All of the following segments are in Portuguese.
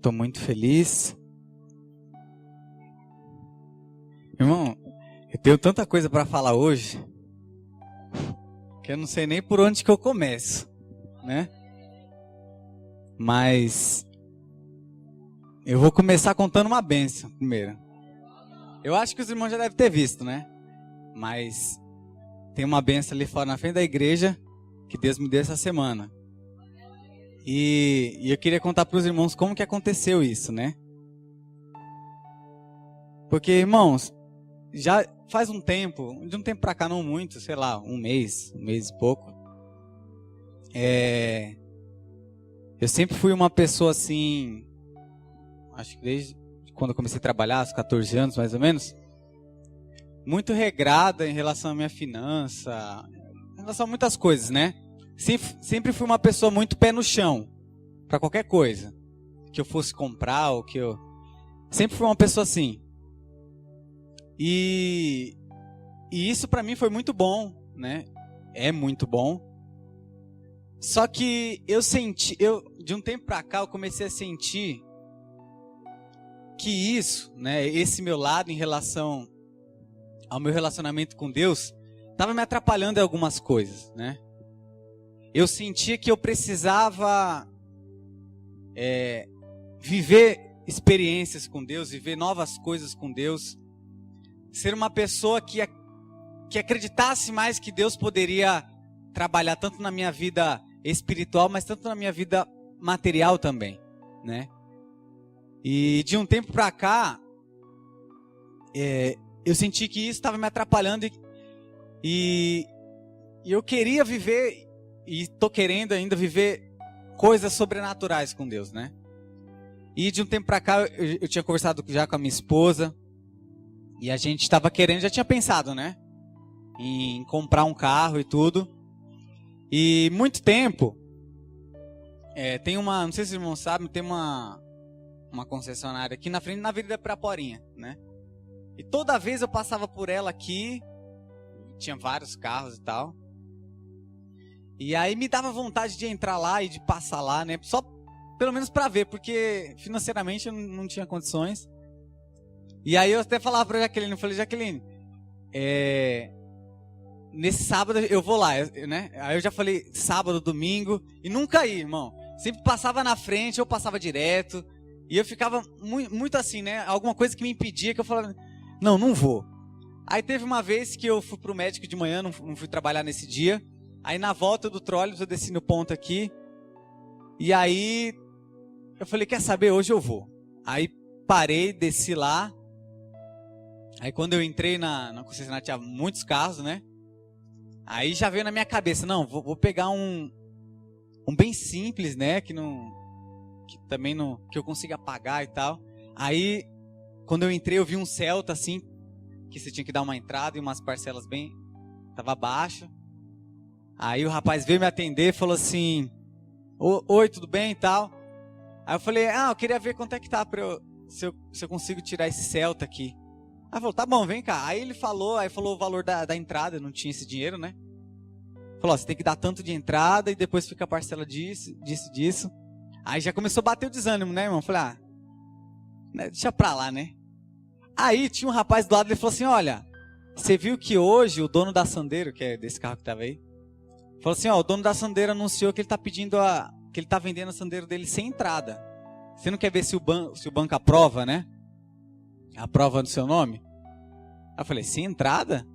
Estou muito feliz. Irmão, eu tenho tanta coisa para falar hoje que eu não sei nem por onde que eu começo, né? Mas eu vou começar contando uma bênção primeiro. Eu acho que os irmãos já devem ter visto, né? Mas tem uma bênção ali fora na frente da igreja que Deus me deu essa semana. E eu queria contar para os irmãos como que aconteceu isso, né? Porque, irmãos, já faz um tempo, de um tempo para cá não muito, sei lá, um mês e pouco. Eu sempre fui uma pessoa assim, acho que desde quando eu comecei a trabalhar, aos 14 anos mais ou menos, muito regrada em relação à minha finança, em relação a muitas coisas, né? Sempre fui uma pessoa muito pé no chão, para qualquer coisa, que eu fosse comprar, ou que eu... Sempre fui uma pessoa assim. E isso para mim foi muito bom, né? É muito bom. Só que de um tempo para cá, eu comecei a sentir que isso, né, esse meu lado em relação ao meu relacionamento com Deus, estava me atrapalhando em algumas coisas, né? Eu sentia que eu precisava viver experiências com Deus, viver novas coisas com Deus, ser uma pessoa que acreditasse mais que Deus poderia trabalhar tanto na minha vida espiritual, mas tanto na minha vida material também, né? E de um tempo para cá, eu senti que isso estava me atrapalhando e eu queria viver, e estou querendo ainda viver coisas sobrenaturais com Deus, né? E de um tempo para cá, eu tinha conversado já com a minha esposa, e a gente estava querendo, já tinha pensado, né? Em comprar um carro e tudo. E muito tempo, tem uma, não sei se os irmãos sabem, tem uma concessionária aqui na frente, na Avenida Praporinha, né? E toda vez eu passava por ela aqui, tinha vários carros e tal. E aí me dava vontade de entrar lá e de passar lá, né? Só pelo menos para ver, porque financeiramente eu não tinha condições. E aí eu até falava pra Jaqueline, eu falei, Jaqueline, nesse sábado eu vou lá, né? Aí eu já falei sábado, domingo, e nunca ia, irmão. Sempre passava na frente, eu passava direto, e eu ficava muito assim, né? Alguma coisa que me impedia, que eu falava, não vou. Aí teve uma vez que eu fui pro médico de manhã, não fui trabalhar nesse dia. Aí na volta do trólebus eu desci no ponto aqui, e aí eu falei, quer saber, hoje eu vou. Aí parei, desci lá. Aí quando eu entrei na concessionária tinha muitos carros, né? Aí já veio na minha cabeça, não, vou pegar um bem simples, né? Que também não, que eu consiga pagar e tal. Aí quando eu entrei eu vi um Celta assim, que você tinha que dar uma entrada e umas parcelas bem, tava baixo. Aí o rapaz veio me atender e falou assim, oi, tudo bem e tal. Aí eu falei, eu queria ver quanto é que tá se eu consigo tirar esse Celta aqui. Aí falou, tá bom, vem cá. Aí ele falou o valor da entrada, eu não tinha esse dinheiro, né? Falou, você tem que dar tanto de entrada e depois fica a parcela disso. Aí já começou a bater o desânimo, né, irmão? Falei, deixa pra lá, né? Aí tinha um rapaz do lado, ele falou assim, olha, você viu que hoje o dono da Sandero, que é desse carro que tava aí, falou assim, o dono da Sandero anunciou que ele tá pedindo que ele tá vendendo a Sandero dele sem entrada. Você não quer ver se o banco aprova, né? Aprova no seu nome? Aí eu falei, sem entrada?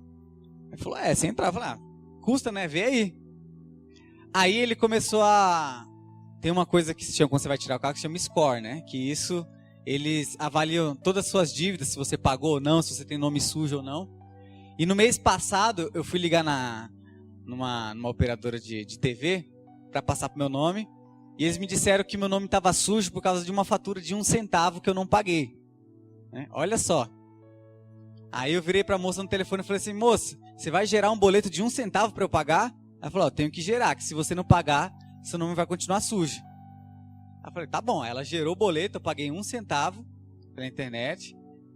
Ele falou, sem entrada. Eu falei, custa, né? Vê aí. Aí ele começou tem uma coisa que se chama, quando você vai tirar o carro, que se chama score, né? Que isso, eles avaliam todas as suas dívidas, se você pagou ou não, se você tem nome sujo ou não. E no mês passado, eu fui ligar numa operadora de TV, para passar pro meu nome, e eles me disseram que meu nome estava sujo por causa de uma fatura de 1 centavo que eu não paguei. Olha só. Aí eu virei pra moça no telefone e falei assim, moça, você vai gerar um boleto de 1 centavo para eu pagar? Ela falou, tenho que gerar, que se você não pagar, seu nome vai continuar sujo. Aí eu falei, tá bom. Ela gerou o boleto, eu paguei 1 centavo pela internet.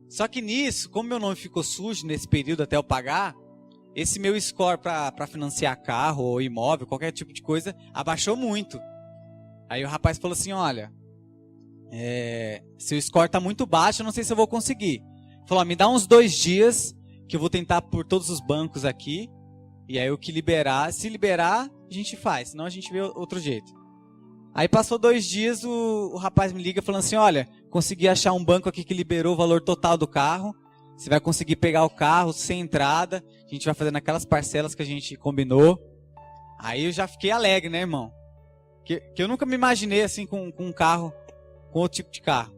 Só que nisso, como meu nome ficou sujo nesse período até eu pagar, esse meu score para financiar carro ou imóvel, qualquer tipo de coisa, abaixou muito. Aí o rapaz falou assim, olha, seu score tá muito baixo, eu não sei se eu vou conseguir. Falou, me dá uns 2 dias que eu vou tentar por todos os bancos aqui. E aí o que liberar, se liberar, a gente faz, senão a gente vê outro jeito. Aí passou 2 dias, o rapaz me liga falando assim, olha, consegui achar um banco aqui que liberou o valor total do carro. Você vai conseguir pegar o carro sem entrada. A gente vai fazendo aquelas parcelas que a gente combinou. Aí eu já fiquei alegre, né, irmão? Que eu nunca me imaginei assim com um carro, com outro tipo de carro.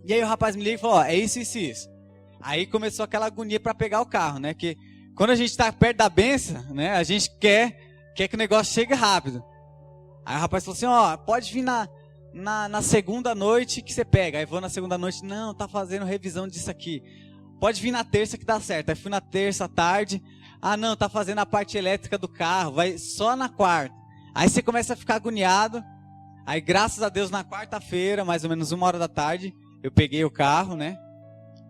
E aí o rapaz me liga e falou, é isso, isso, isso. Aí começou aquela agonia para pegar o carro, né? Que quando a gente está perto da bênção, né? A gente quer que o negócio chegue rápido. Aí o rapaz falou assim, pode vir na segunda noite que você pega. Aí vou na segunda noite, não, tá fazendo revisão disso aqui. Pode vir na terça que dá certo. Aí fui na terça à tarde, não, tá fazendo a parte elétrica do carro, vai só na quarta. Aí você começa a ficar agoniado. Aí graças a Deus na quarta-feira, mais ou menos 1h da tarde, eu peguei o carro, né?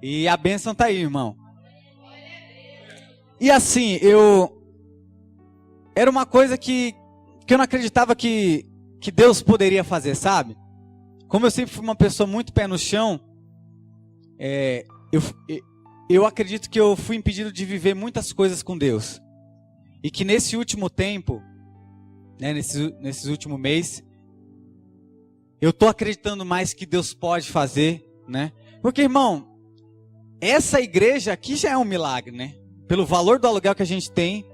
E a bênção tá aí, irmão. E assim, era uma coisa que eu não acreditava que Deus poderia fazer, sabe? Como eu sempre fui uma pessoa muito pé no chão, eu acredito que eu fui impedido de viver muitas coisas com Deus. E que nesse último tempo, né, nesses últimos meses, eu tô acreditando mais que Deus pode fazer, né? Porque, irmão, essa igreja aqui já é um milagre, né? Pelo valor do aluguel que a gente tem.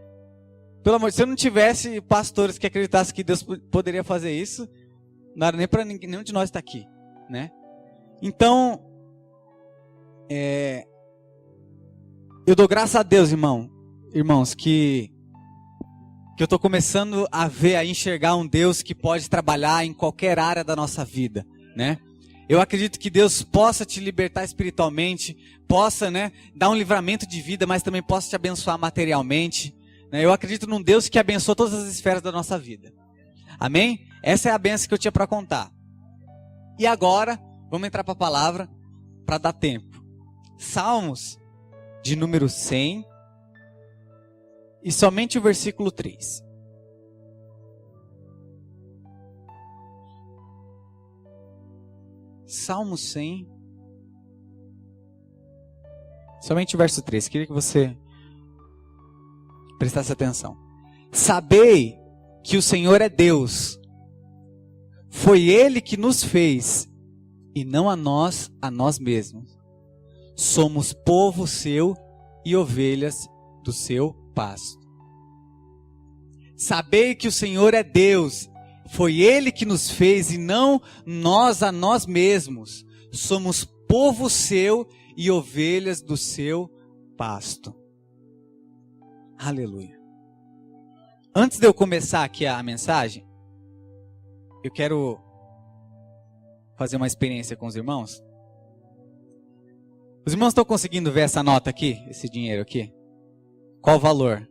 Pelo amor de Deus, se eu não tivesse pastores que acreditassem que Deus poderia fazer isso, não era nem para nenhum de nós estar aqui, né? Então, eu dou graças a Deus, irmãos, que eu estou começando a ver, a enxergar um Deus que pode trabalhar em qualquer área da nossa vida, né? Eu acredito que Deus possa te libertar espiritualmente, possa, né, dar um livramento de vida, mas também possa te abençoar materialmente. Né? Eu acredito num Deus que abençoa todas as esferas da nossa vida. Amém? Essa é a bênção que eu tinha para contar. E agora, vamos entrar para a palavra, para dar tempo. Salmos de número 100, e somente o versículo 3. Salmo 100, somente o verso 3. Queria que você prestasse atenção. Sabei que o Senhor é Deus. Foi Ele que nos fez, e não a nós mesmos. Somos povo seu e ovelhas do seu pasto. Sabei que o Senhor é Deus. Foi Ele que nos fez e não nós a nós mesmos. Somos povo seu e ovelhas do seu pasto. Aleluia. Antes de eu começar aqui a mensagem, eu quero fazer uma experiência com os irmãos. Os irmãos estão conseguindo ver essa nota aqui? Esse dinheiro aqui? Qual o valor?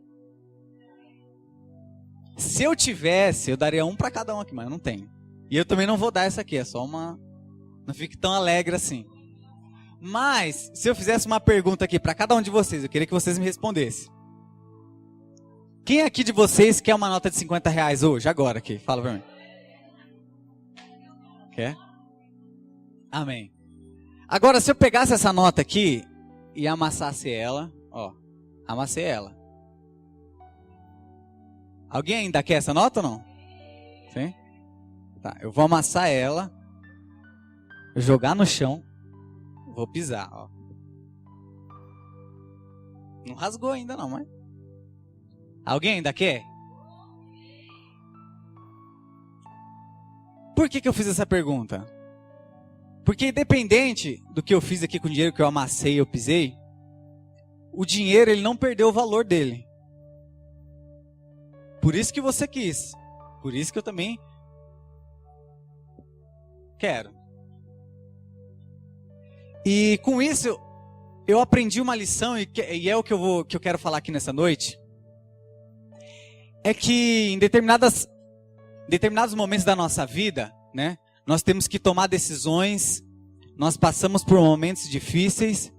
Se eu tivesse, eu daria um para cada um aqui, mas eu não tenho. E eu também não vou dar essa aqui, é só uma... Não fique tão alegre assim. Mas, se eu fizesse uma pergunta aqui para cada um de vocês, eu queria que vocês me respondessem. Quem aqui de vocês quer uma nota de R$50 hoje, agora aqui? Fala para mim. Quer? Amém. Agora, se eu pegasse essa nota aqui e amassasse ela, amassei ela. Alguém ainda quer essa nota ou não? Sim? Tá, eu vou amassar ela, jogar no chão, vou pisar, ó. Não rasgou ainda não, mas... Alguém ainda quer? Por que eu fiz essa pergunta? Porque independente do que eu fiz aqui com o dinheiro que eu amassei e eu pisei, o dinheiro ele não perdeu o valor dele. Por isso que você quis. Por isso que eu também quero. E com isso eu aprendi uma lição e é o que eu quero falar aqui nessa noite. É que em determinados momentos da nossa vida, né, nós temos que tomar decisões, nós passamos por momentos difíceis,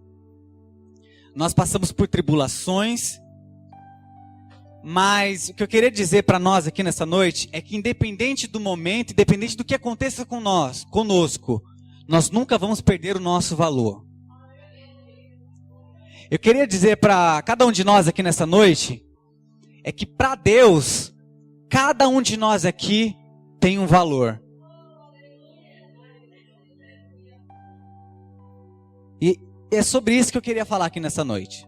nós passamos por tribulações, mas o que eu queria dizer para nós aqui nessa noite é que independente do momento, independente do que aconteça conosco, nós nunca vamos perder o nosso valor. Eu queria dizer para cada um de nós aqui nessa noite, é que para Deus, cada um de nós aqui tem um valor. E é sobre isso que eu queria falar aqui nessa noite.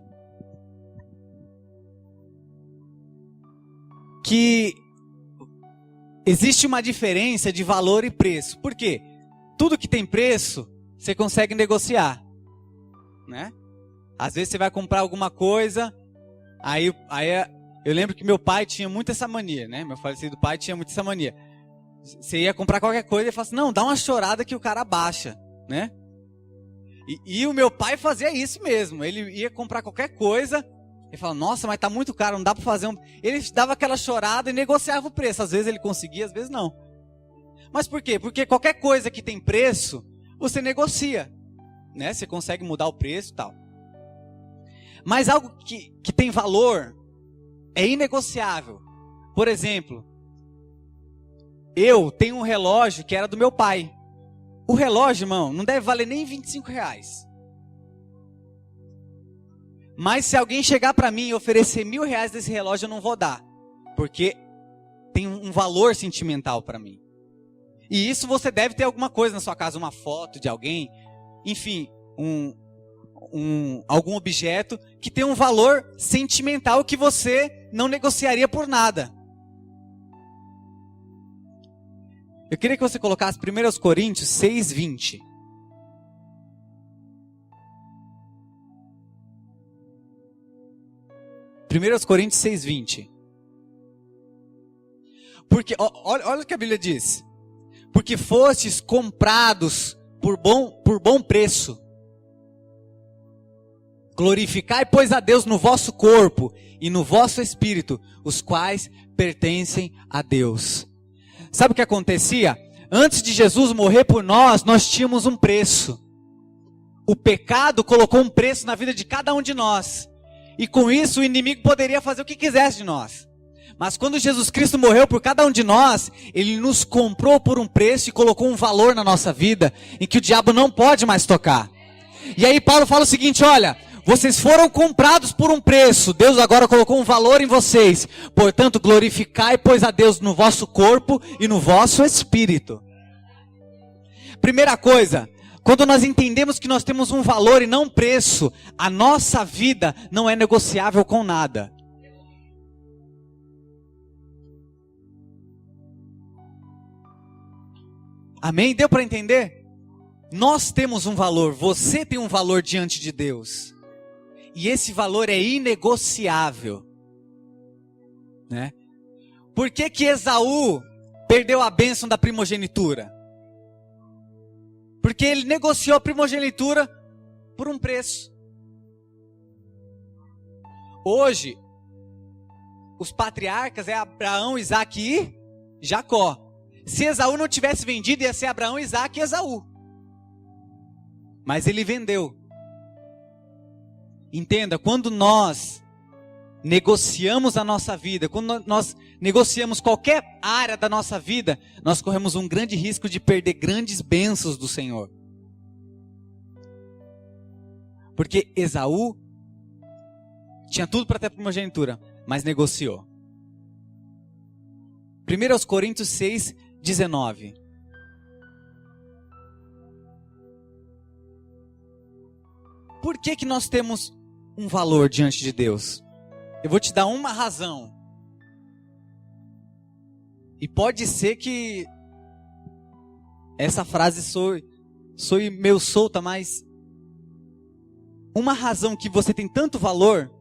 Que existe uma diferença de valor e preço. Por quê? Tudo que tem preço, você consegue negociar, né? Às vezes você vai comprar alguma coisa, aí eu lembro que meu pai tinha muito essa mania, né? Meu falecido pai tinha muito essa mania. Você ia comprar qualquer coisa e falava assim, não, dá uma chorada que o cara abaixa, né? E o meu pai fazia isso mesmo. Ele ia comprar qualquer coisa e falava, nossa, mas tá muito caro, não dá para fazer um... Ele dava aquela chorada e negociava o preço. Às vezes ele conseguia, às vezes não. Mas por quê? Porque qualquer coisa que tem preço, você negocia, né? Você consegue mudar o preço e tal. Mas algo que tem valor é inegociável. Por exemplo, eu tenho um relógio que era do meu pai. O relógio, irmão, não deve valer nem R$25. Mas se alguém chegar para mim e oferecer R$1.000 desse relógio, eu não vou dar. Porque tem um valor sentimental para mim. E isso você deve ter alguma coisa na sua casa, uma foto de alguém, enfim, algum objeto que tem um valor sentimental que você não negociaria por nada. Eu queria que você colocasse 1 Coríntios 6:20. Coríntios 6:20. Porque, olha o que a Bíblia diz. Porque fostes comprados por bom preço. Glorificai, pois, a Deus no vosso corpo e no vosso espírito, os quais pertencem a Deus. Sabe o que acontecia? Antes de Jesus morrer por nós, nós tínhamos um preço. O pecado colocou um preço na vida de cada um de nós. E com isso o inimigo poderia fazer o que quisesse de nós. Mas quando Jesus Cristo morreu por cada um de nós, Ele nos comprou por um preço e colocou um valor na nossa vida, em que o diabo não pode mais tocar. E aí Paulo fala o seguinte, olha... Vocês foram comprados por um preço. Deus agora colocou um valor em vocês. Portanto, glorificai, pois, a Deus no vosso corpo e no vosso espírito. Primeira coisa, quando nós entendemos que nós temos um valor e não um preço, a nossa vida não é negociável com nada. Amém? Deu para entender? Nós temos um valor, você tem um valor diante de Deus. E esse valor é inegociável, né? Por que Esaú perdeu a bênção da primogenitura? Porque ele negociou a primogenitura por um preço. Hoje, os patriarcas é Abraão, Isaac e Jacó. Se Esaú não tivesse vendido, ia ser Abraão, Isaac e Esaú. Mas ele vendeu. Entenda, quando nós negociamos a nossa vida, quando nós negociamos qualquer área da nossa vida, nós corremos um grande risco de perder grandes bênçãos do Senhor. Porque Esaú tinha tudo para ter primogenitura, mas negociou. 1 Coríntios 6:19. Por que nós temos um valor diante de Deus? Eu vou te dar uma razão. E pode ser que essa frase soe meio solta, mas uma razão que você tem tanto valor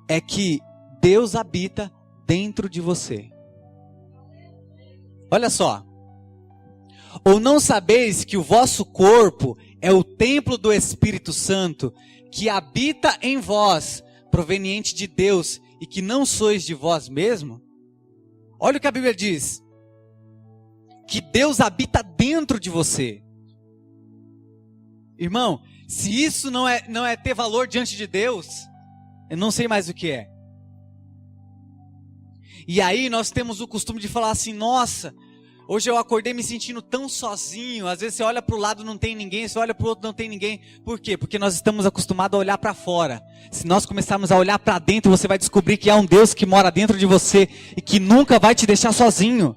é que Deus habita dentro de você. Olha só. Ou não sabeis que o vosso corpo é o templo do Espírito Santo, que habita em vós, proveniente de Deus, e que não sois de vós mesmo? Olha o que a Bíblia diz. Que Deus habita dentro de você. Irmão, se isso não é ter valor diante de Deus, eu não sei mais o que é. E aí nós temos o costume de falar assim, nossa, Hoje eu acordei me sentindo tão sozinho. Às vezes você olha para o lado não tem ninguém, você olha para o outro não tem ninguém. Por quê? Porque nós estamos acostumados a olhar para fora. Se nós começarmos a olhar para dentro, você vai descobrir que há um Deus que mora dentro de você e que nunca vai te deixar sozinho.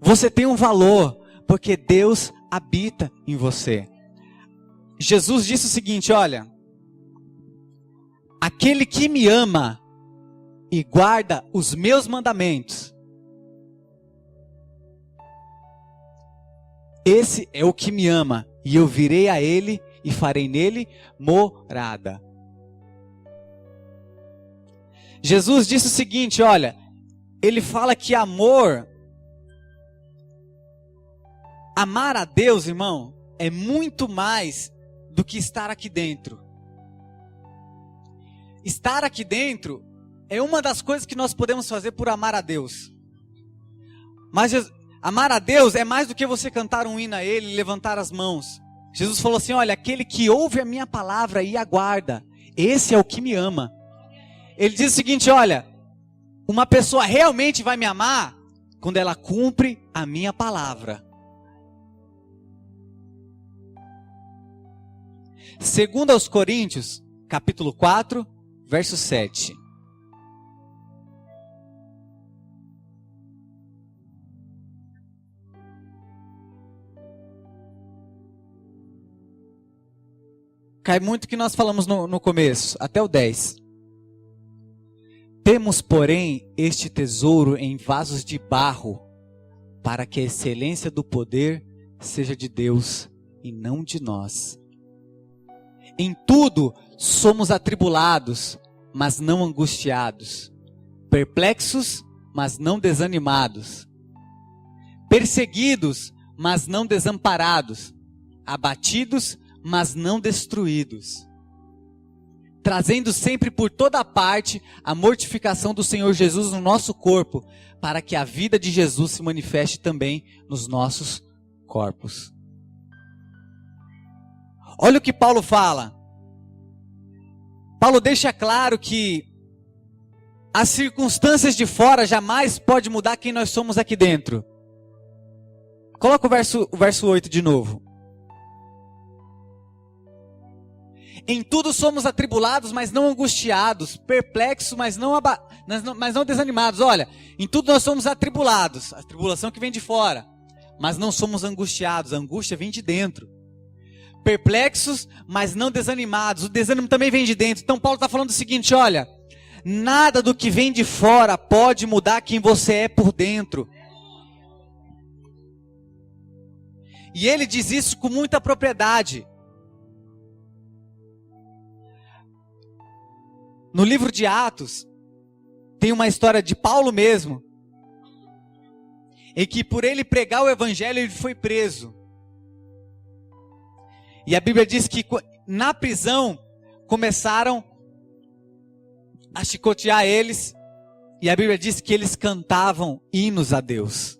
Você tem um valor, porque Deus habita em você. Jesus disse o seguinte, olha: aquele que me ama e guarda os meus mandamentos, esse é o que me ama, e eu virei a ele e farei nele morada. Jesus disse o seguinte, olha, ele fala que amar a Deus, irmão, é muito mais do que estar aqui dentro. Estar aqui dentro é uma das coisas que nós podemos fazer por amar a Deus. Mas amar a Deus é mais do que você cantar um hino a Ele e levantar as mãos. Jesus falou assim, olha, aquele que ouve a minha palavra e aguarda, esse é o que me ama. Ele diz o seguinte, olha, uma pessoa realmente vai me amar quando ela cumpre a minha palavra. 2 Coríntios, capítulo 4, verso 7. Cai muito o que nós falamos no começo, até o 10. Temos, porém, este tesouro em vasos de barro, para que a excelência do poder seja de Deus e não de nós. Em tudo somos atribulados, mas não angustiados, perplexos, mas não desanimados, perseguidos, mas não desamparados, abatidos, mas não destruídos, trazendo sempre por toda parte a mortificação do Senhor Jesus no nosso corpo, para que a vida de Jesus se manifeste também nos nossos corpos. Olha o que Paulo fala. Paulo deixa claro que as circunstâncias de fora jamais podem mudar quem nós somos aqui dentro. Coloca o verso 8 de novo. Em tudo somos atribulados, mas não angustiados, perplexos, mas não desanimados. Olha, em tudo nós somos atribulados, a tribulação que vem de fora, mas não somos angustiados, a angústia vem de dentro. Perplexos, mas não desanimados, o desânimo também vem de dentro. Então Paulo está falando o seguinte, olha, nada do que vem de fora pode mudar quem você é por dentro. E ele diz isso com muita propriedade. No livro de Atos, tem uma história de Paulo mesmo, em que por ele pregar o evangelho ele foi preso. E a Bíblia diz que na prisão começaram a chicotear eles, e a Bíblia diz que eles cantavam hinos a Deus.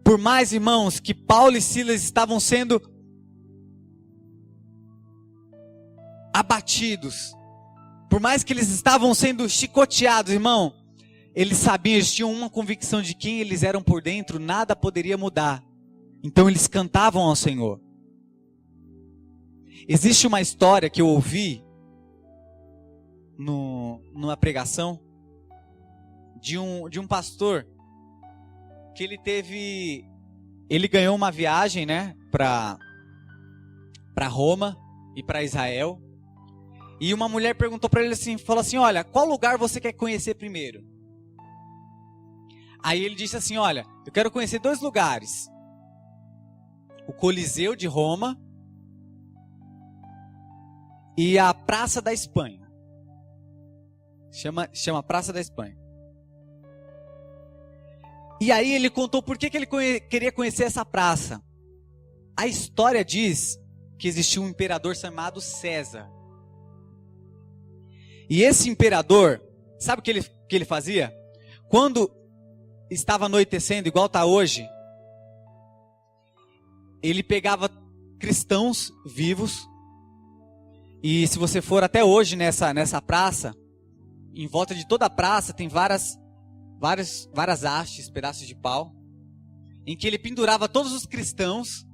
Por mais, irmãos, que Paulo e Silas estavam sendo abatidos, por mais que eles estavam sendo chicoteados, irmão, eles sabiam, eles tinham uma convicção de quem eles eram por dentro, nada poderia mudar. Então eles cantavam ao Senhor. Existe uma história que eu ouvi numa pregação de um pastor que ele ganhou uma viagem, né, para Roma e para Israel. E uma mulher perguntou para ele assim, falou assim, olha, qual lugar você quer conhecer primeiro? Aí ele disse assim, olha, eu quero conhecer 2 lugares. O Coliseu de Roma e a Praça da Espanha. Chama Praça da Espanha. E aí ele contou por que ele queria conhecer essa praça. A história diz que existia um imperador chamado César. E esse imperador, sabe o que ele fazia? Quando estava anoitecendo, igual está hoje, ele pegava cristãos vivos E se você for até hoje nessa praça, em volta de toda a praça tem várias hastes, pedaços de pau, em que ele pendurava todos os cristãos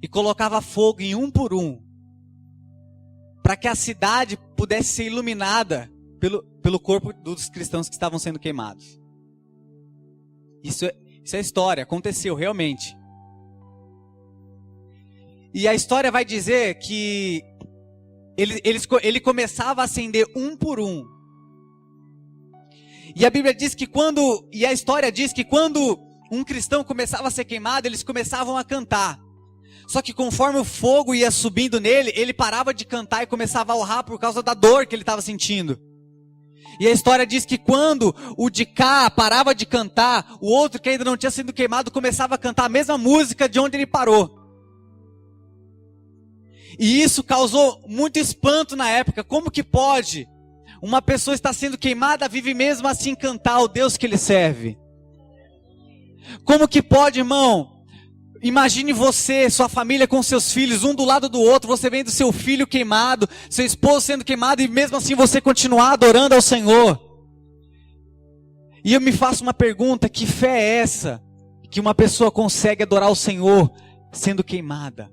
e colocava fogo em um por um, para que a cidade pudesse ser iluminada pelo corpo dos cristãos que estavam sendo queimados. Isso é história, aconteceu realmente. E a história vai dizer que ele começava a acender um por um. E a Bíblia diz que a história diz que quando um cristão começava a ser queimado, eles começavam a cantar. Só que conforme o fogo ia subindo nele, ele parava de cantar e começava a urrar por causa da dor que ele estava sentindo. E a história diz que quando o de cá parava de cantar, o outro que ainda não tinha sido queimado começava a cantar a mesma música de onde ele parou. E isso causou muito espanto na época. Como que pode uma pessoa estar sendo queimada, vive mesmo assim cantar o Deus que ele serve? Como que pode, irmão? Imagine você, sua família com seus filhos, um do lado do outro, você vendo seu filho queimado, seu esposo sendo queimado, e mesmo assim você continuar adorando ao Senhor. E eu me faço uma pergunta: que fé é essa que uma pessoa consegue adorar o Senhor sendo queimada?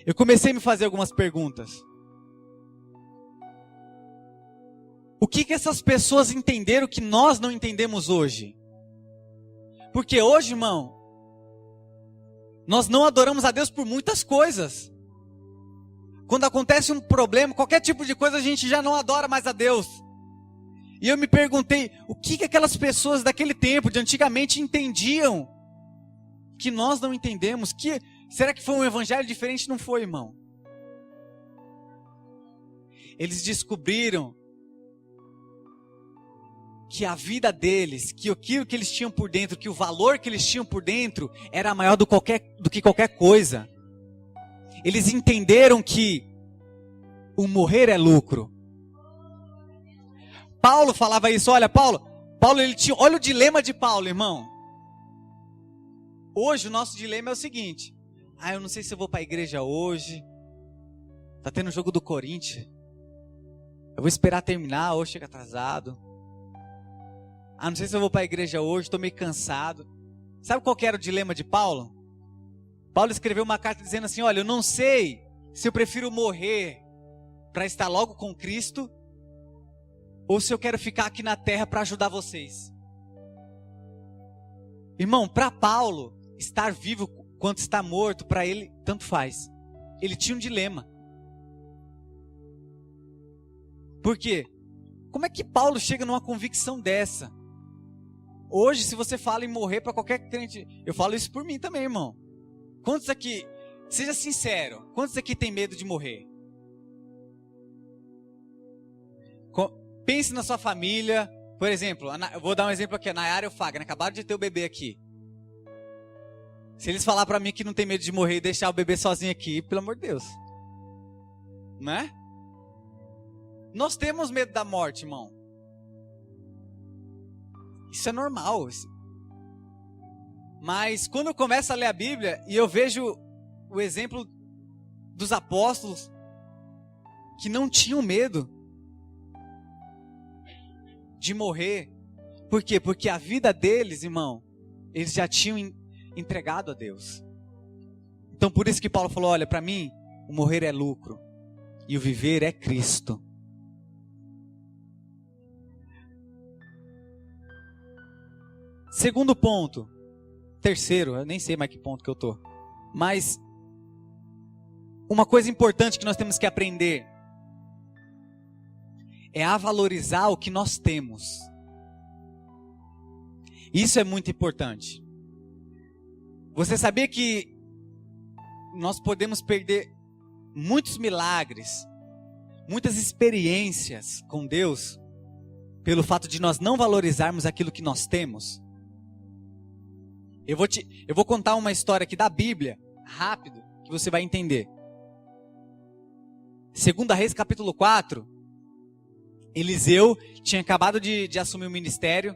Eu comecei a me fazer algumas perguntas. O que essas pessoas entenderam que nós não entendemos hoje? Porque hoje, irmão, nós não adoramos a Deus por muitas coisas. Quando acontece um problema, qualquer tipo de coisa, a gente já não adora mais a Deus. E eu me perguntei, o que aquelas pessoas daquele tempo, de antigamente, entendiam que nós não entendemos? Será que foi um evangelho diferente? Não foi, irmão. Eles descobriram que a vida deles, que aquilo que eles tinham por dentro, que o valor que eles tinham por dentro era maior do que qualquer coisa. Eles entenderam que o morrer é lucro. Paulo falava isso. Olha, Paulo ele tinha, olha o dilema de Paulo, irmão. Hoje o nosso dilema é o seguinte: eu não sei se eu vou para a igreja hoje. Tá tendo o jogo do Corinthians. Eu vou esperar terminar ou chega atrasado. Não sei se eu vou para a igreja hoje, estou meio cansado. Sabe qual que era o dilema de Paulo? Paulo escreveu uma carta dizendo assim: olha, eu não sei se eu prefiro morrer para estar logo com Cristo, ou se eu quero ficar aqui na terra para ajudar vocês. Irmão, para Paulo, estar vivo quanto estar morto, para ele, tanto faz. Ele tinha um dilema. Por quê? Como é que Paulo chega numa convicção dessa? Hoje, se você fala em morrer para qualquer crente, eu falo isso por mim também, irmão. Quantos aqui, seja sincero, quantos aqui tem medo de morrer? Pense na sua família, por exemplo, eu vou dar um exemplo aqui, a Nayara e o Fagner, acabaram de ter o bebê aqui. Se eles falar para mim que não tem medo de morrer e deixar o bebê sozinho aqui, pelo amor de Deus. Não é? Nós temos medo da morte, irmão. Isso é normal. Mas quando eu começo a ler a Bíblia e eu vejo o exemplo dos apóstolos que não tinham medo de morrer. Por quê? Porque a vida deles, irmão, eles já tinham entregado a Deus. Então por isso que Paulo falou: olha, para mim o morrer é lucro e o viver é Cristo. Segundo ponto, terceiro, eu nem sei mais que ponto que eu tô. Mas uma coisa importante que nós temos que aprender é a valorizar o que nós temos. Isso é muito importante. Você sabia que nós podemos perder muitos milagres, muitas experiências com Deus, pelo fato de nós não valorizarmos aquilo que nós temos? Eu vou contar uma história aqui da Bíblia, rápido, que você vai entender. 2 Reis capítulo 4, Eliseu tinha acabado de assumir o ministério,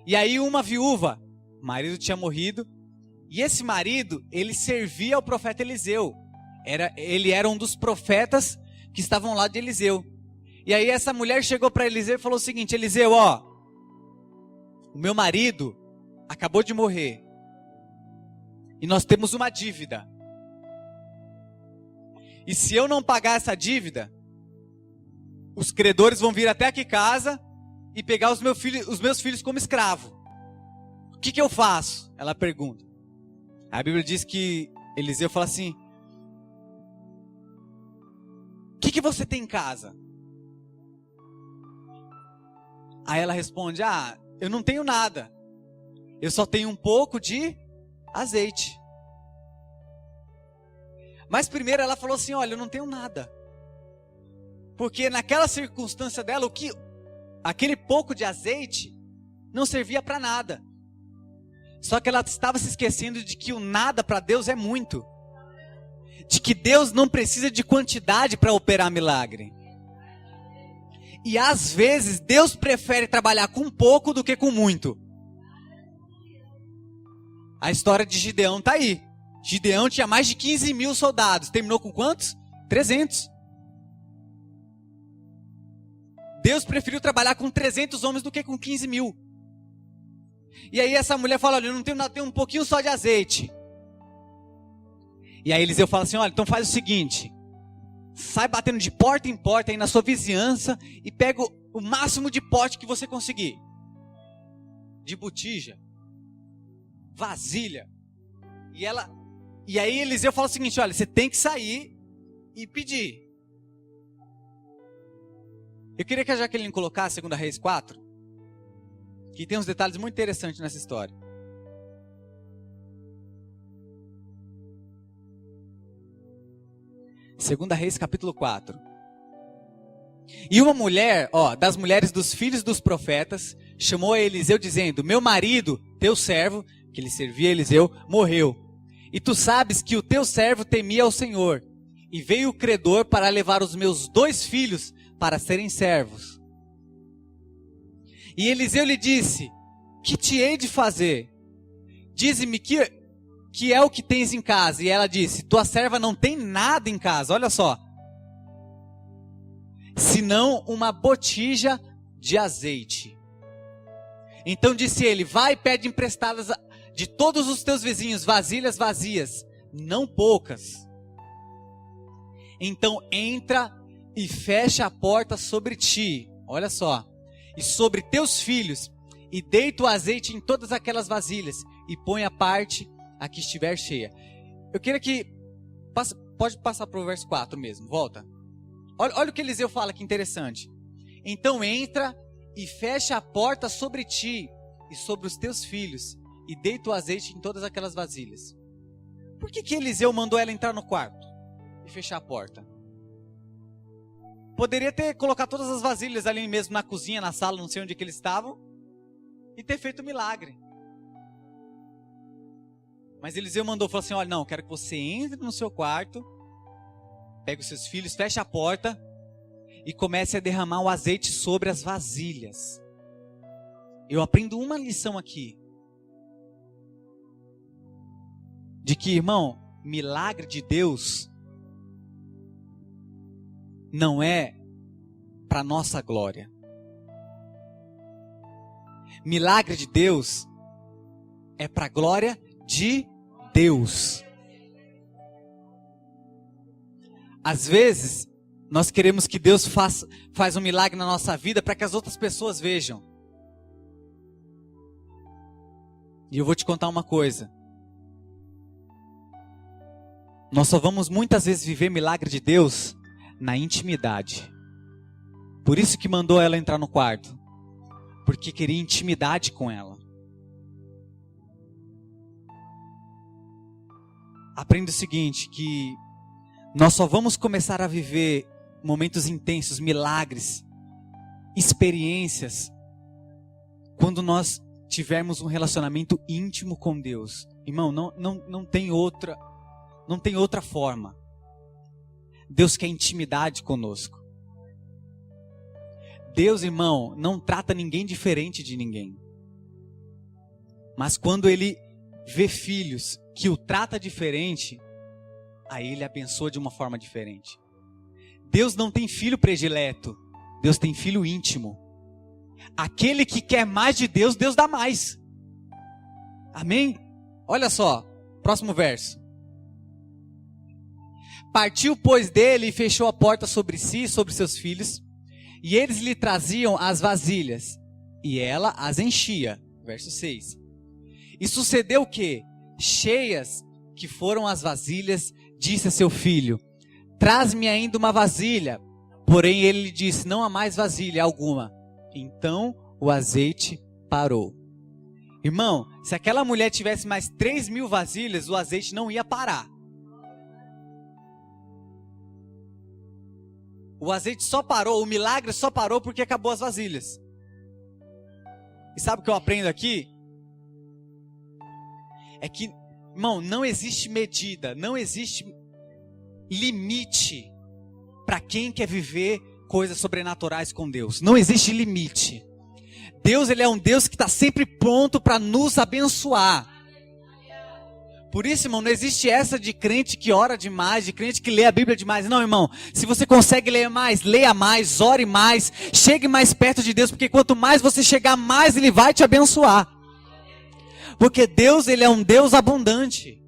e aí uma viúva, o marido tinha morrido, e esse marido, ele servia ao profeta Eliseu. Ele era um dos profetas que estavam lá de Eliseu. E aí essa mulher chegou para Eliseu e falou o seguinte: Eliseu, ó, o meu marido acabou de morrer. E nós temos uma dívida. E se eu não pagar essa dívida, os credores vão vir até aqui em casa e pegar os meus filhos como escravo. O que eu faço? Ela pergunta. A Bíblia diz que Eliseu fala assim: o que você tem em casa? Aí ela responde: eu não tenho nada. Eu só tenho um pouco de azeite. Mas primeiro ela falou assim: olha, eu não tenho nada. Porque naquela circunstância dela, aquele pouco de azeite não servia para nada. Só que ela estava se esquecendo de que o nada para Deus é muito. De que Deus não precisa de quantidade para operar milagre. E às vezes Deus prefere trabalhar com pouco do que com muito. A história de Gideão está aí. Gideão tinha mais de 15 mil soldados. Terminou com quantos? 300. Deus preferiu trabalhar com 300 homens do que com 15 mil. E aí essa mulher fala: olha, eu não tenho nada, tenho um pouquinho só de azeite. E aí Eliseu fala assim: olha, então faz o seguinte. Sai batendo de porta em porta aí na sua vizinhança e pega o máximo de pote que você conseguir. De botija. Vasilha. E aí Eliseu fala o seguinte: olha, você tem que sair e pedir. Eu queria que a Jaqueline colocasse 2 Reis 4, que tem uns detalhes muito interessantes nessa história. Segunda Reis, capítulo 4. E uma mulher, das mulheres dos filhos dos profetas, chamou a Eliseu dizendo: meu marido, teu servo, que ele servia a Eliseu, morreu. E tu sabes que o teu servo temia ao Senhor. E veio o credor para levar os meus 2 filhos para serem servos. E Eliseu lhe disse: que te hei de fazer? Dize-me que é o que tens em casa. E ela disse: tua serva não tem nada em casa, olha só, senão uma botija de azeite. Então disse ele: vai e pede emprestadas de todos os teus vizinhos vasilhas vazias, não poucas. Então entra e fecha a porta sobre ti, olha só, e sobre teus filhos, e deita o azeite em todas aquelas vasilhas, e põe a parte a que estiver cheia. Eu queria que... Pode passar para o verso 4 mesmo, volta. Olha o que Eliseu fala, que interessante. Então entra e fecha a porta sobre ti e sobre os teus filhos, e deita o azeite em todas aquelas vasilhas. Por que Eliseu mandou ela entrar no quarto e fechar a porta? Poderia ter colocado todas as vasilhas ali mesmo na cozinha, na sala, não sei onde que eles estavam, e ter feito um milagre. Mas Eliseu falou assim: olha, não, quero que você entre no seu quarto, pegue os seus filhos, feche a porta e comece a derramar o azeite sobre as vasilhas. Eu aprendo uma lição aqui. De que, irmão, milagre de Deus não é para nossa glória. Milagre de Deus é para a glória de Deus. Às vezes, nós queremos que Deus faz um milagre na nossa vida para que as outras pessoas vejam. E eu vou te contar uma coisa. Nós só vamos muitas vezes viver milagre de Deus na intimidade. Por isso que mandou ela entrar no quarto. Porque queria intimidade com ela. Aprenda o seguinte, que nós só vamos começar a viver momentos intensos, milagres, experiências, quando nós tivermos um relacionamento íntimo com Deus. Irmão, não tem outra forma. Deus quer intimidade conosco. Deus, irmão, não trata ninguém diferente de ninguém. Mas quando Ele vê filhos que o trata diferente, aí ele abençoa de uma forma diferente. Deus não tem filho predileto, Deus tem filho íntimo. Aquele que quer mais de Deus, Deus dá mais. Amém? Olha só, próximo verso. Partiu, pois, dele e fechou a porta sobre si e sobre seus filhos, e eles lhe traziam as vasilhas, e ela as enchia. Verso 6. E sucedeu que, cheias que foram as vasilhas, disse a seu filho: traz-me ainda uma vasilha. Porém ele lhe disse: não há mais vasilha alguma. Então o azeite parou. Irmão, se aquela mulher tivesse mais 3.000 vasilhas, o azeite não ia parar. O azeite só parou, o milagre só parou porque acabou as vasilhas. E sabe o que eu aprendo aqui? É que, irmão, não existe medida, não existe limite para quem quer viver coisas sobrenaturais com Deus. Não existe limite. Deus, ele é um Deus que está sempre pronto para nos abençoar. Por isso, irmão, não existe essa de crente que ora demais, de crente que lê a Bíblia demais. Não, irmão, se você consegue ler mais, leia mais, ore mais, chegue mais perto de Deus, porque quanto mais você chegar, mais Ele vai te abençoar. Porque Deus, Ele é um Deus abundante.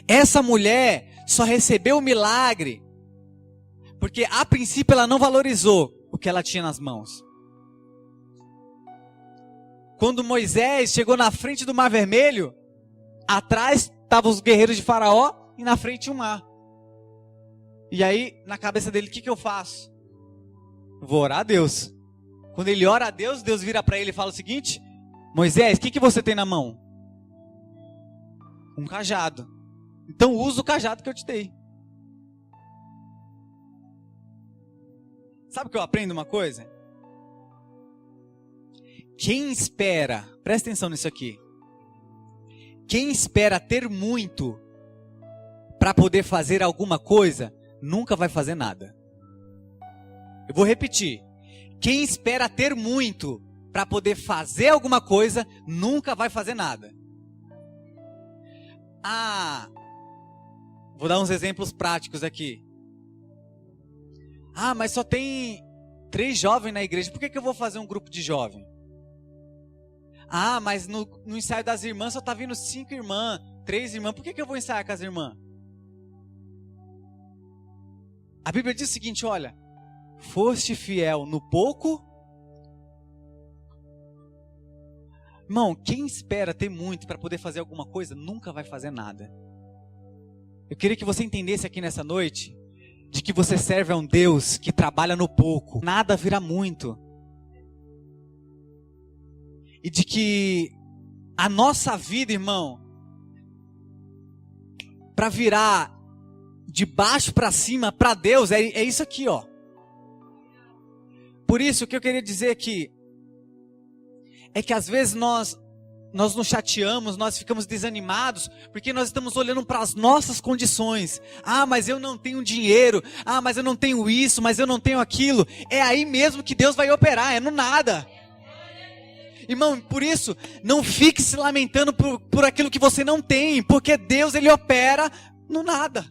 Essa mulher só recebeu o milagre porque a princípio ela não valorizou o que ela tinha nas mãos. Quando Moisés chegou na frente do Mar Vermelho, atrás estavam os guerreiros de Faraó e na frente o mar. E aí, na cabeça dele, o que eu faço? Vou orar a Deus. Quando ele ora a Deus, Deus vira para ele e fala o seguinte: Moisés, o que você tem na mão? Um cajado. Então usa o cajado que eu te dei. Sabe o que eu aprendo uma coisa? Quem espera, presta atenção nisso aqui. Quem espera ter muito para poder fazer alguma coisa, nunca vai fazer nada. Eu vou repetir. Quem espera ter muito para poder fazer alguma coisa, nunca vai fazer nada. Vou dar uns exemplos práticos aqui. Mas só tem 3 jovens na igreja, por que eu vou fazer um grupo de jovem? Mas no ensaio das irmãs só está vindo 5 irmãs, 3 irmãs, por que eu vou ensaiar com as irmãs? A Bíblia diz o seguinte, olha: foste fiel no pouco. Irmão, quem espera ter muito para poder fazer alguma coisa, nunca vai fazer nada. Eu queria que você entendesse aqui nessa noite, de que você serve a um Deus que trabalha no pouco, nada vira muito. E de que a nossa vida, irmão, para virar de baixo para cima, para Deus, é isso aqui, ó. Por isso, o que eu queria dizer aqui, é que às vezes nós nos chateamos, nós ficamos desanimados, porque nós estamos olhando para as nossas condições. Mas eu não tenho dinheiro, mas eu não tenho isso, mas eu não tenho aquilo. É aí mesmo que Deus vai operar, é no nada. Irmão, por isso, não fique se lamentando por aquilo que você não tem, porque Deus, Ele opera no nada.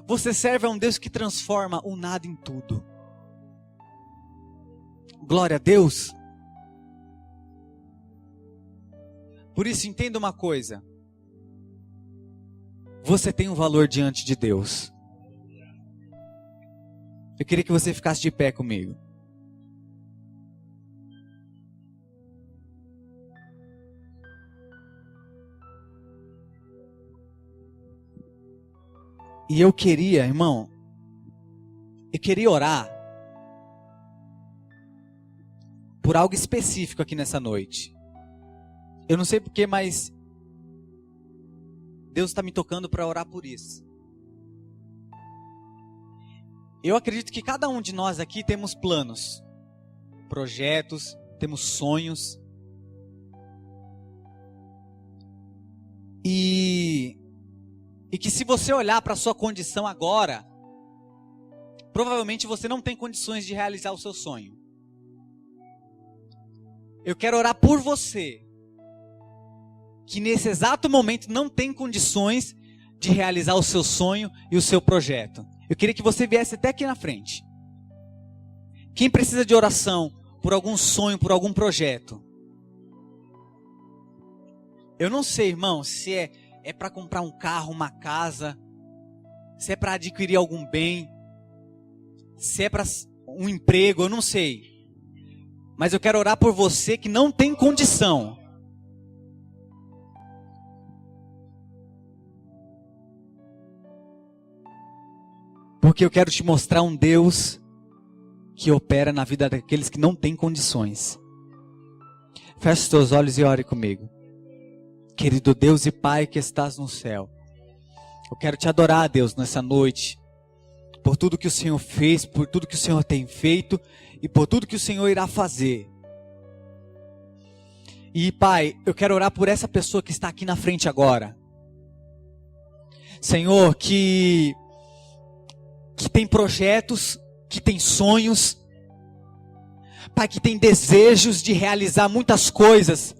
Você serve a um Deus que transforma o nada em tudo. Glória a Deus. Por isso, entenda uma coisa. Você tem um valor diante de Deus. Eu queria que você ficasse de pé comigo. E eu queria, irmão, orar por algo específico aqui nessa noite. Eu não sei porquê, mas Deus está me tocando para orar por isso. Eu acredito que cada um de nós aqui temos planos, projetos, temos sonhos. E que se você olhar para a sua condição agora, provavelmente você não tem condições de realizar o seu sonho. Eu quero orar por você, que nesse exato momento não tem condições de realizar o seu sonho e o seu projeto. Eu queria que você viesse até aqui na frente. Quem precisa de oração por algum sonho, por algum projeto? Eu não sei, irmão, se é para comprar um carro, uma casa, se é para adquirir algum bem, se é para um emprego, eu não sei. Mas eu quero orar por você que não tem condição. Porque eu quero te mostrar um Deus que opera na vida daqueles que não têm condições. Feche os teus olhos e ore comigo. Querido Deus e Pai que estás no céu, eu quero te adorar, Deus, nessa noite, por tudo que o Senhor fez, por tudo que o Senhor tem feito e por tudo que o Senhor irá fazer. E Pai, eu quero orar por essa pessoa que está aqui na frente agora. Senhor, que tem projetos, que tem sonhos, Pai, que tem desejos de realizar muitas coisas,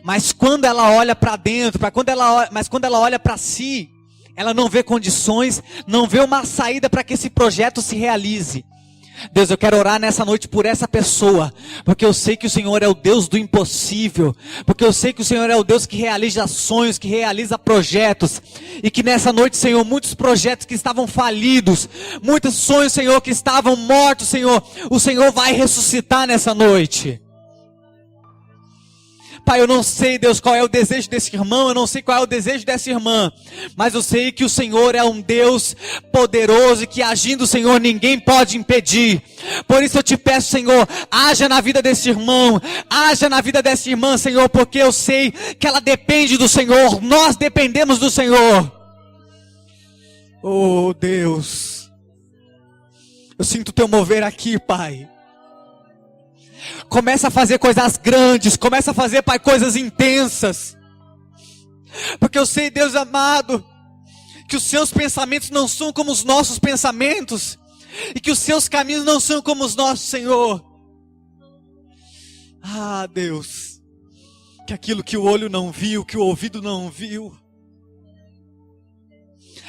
mas quando ela olha para dentro, quando ela olha para si, ela não vê condições, não vê uma saída para que esse projeto se realize. Deus, eu quero orar nessa noite por essa pessoa, porque eu sei que o Senhor é o Deus do impossível, porque eu sei que o Senhor é o Deus que realiza sonhos, que realiza projetos, e que nessa noite, Senhor, muitos projetos que estavam falidos, muitos sonhos, Senhor, que estavam mortos, Senhor, o Senhor vai ressuscitar nessa noite. Pai, eu não sei, Deus, qual é o desejo desse irmão, eu não sei qual é o desejo dessa irmã, mas eu sei que o Senhor é um Deus poderoso e que agindo o Senhor ninguém pode impedir. Por isso eu te peço, Senhor, haja na vida desse irmão, haja na vida dessa irmã, Senhor, porque eu sei que ela depende do Senhor, nós dependemos do Senhor. Oh Deus, eu sinto o teu mover aqui, Pai. Começa a fazer coisas grandes, começa a fazer, Pai, coisas intensas. Porque eu sei, Deus amado, que os seus pensamentos não são como os nossos pensamentos, e que os seus caminhos não são como os nossos, Senhor. Ah, Deus, que aquilo que o olho não viu, que o ouvido não viu,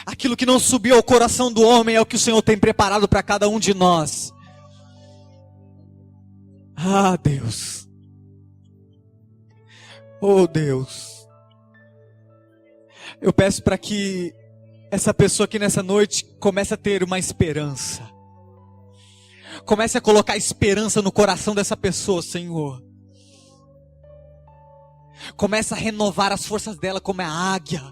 aquilo que não subiu ao coração do homem é o que o Senhor tem preparado para cada um de nós. Ah, Deus. Oh, Deus. Eu peço para que essa pessoa aqui nessa noite comece a ter uma esperança. Comece a colocar esperança no coração dessa pessoa, Senhor. Comece a renovar as forças dela como a águia.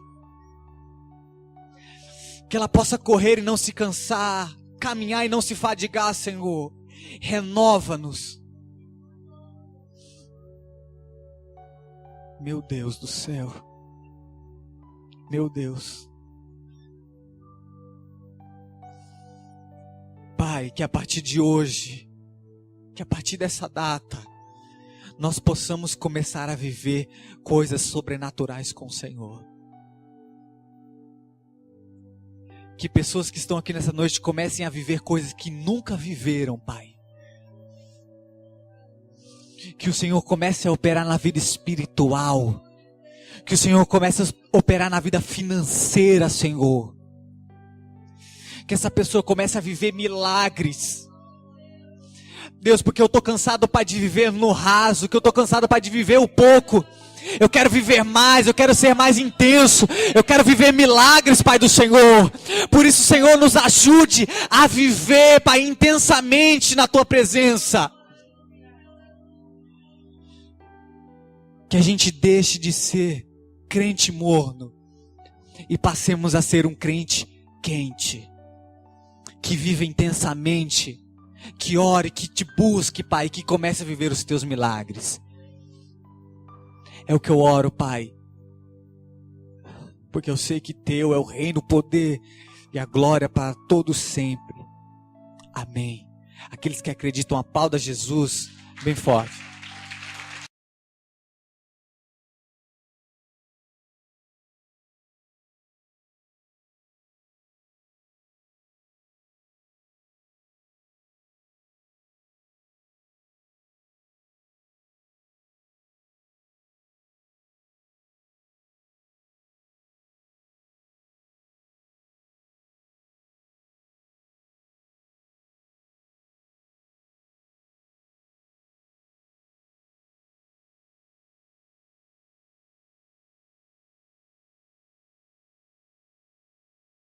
Que ela possa correr e não se cansar, caminhar e não se fadigar, Senhor. Renova-nos. Meu Deus do céu. Meu Deus. Pai, que a partir de hoje, que a partir dessa data, nós possamos começar a viver coisas sobrenaturais com o Senhor. Que pessoas que estão aqui nessa noite comecem a viver coisas que nunca viveram, Pai. Que o Senhor comece a operar na vida espiritual. Que o Senhor comece a operar na vida financeira, Senhor. Que essa pessoa comece a viver milagres. Deus, porque eu estou cansado, Pai, de viver no raso. Que eu estou cansado, Pai, de viver o pouco. Eu quero viver mais, eu quero ser mais intenso. Eu quero viver milagres, Pai do Senhor. Por isso, Senhor, nos ajude a viver, Pai, intensamente na Tua presença. Que a gente deixe de ser crente morno e passemos a ser um crente quente, que viva intensamente, que ore, que te busque, Pai, que comece a viver os teus milagres. É o que eu oro, Pai, porque eu sei que teu é o reino, o poder e a glória para todos sempre. Amém. Aqueles que acreditam, aplauda Jesus bem forte.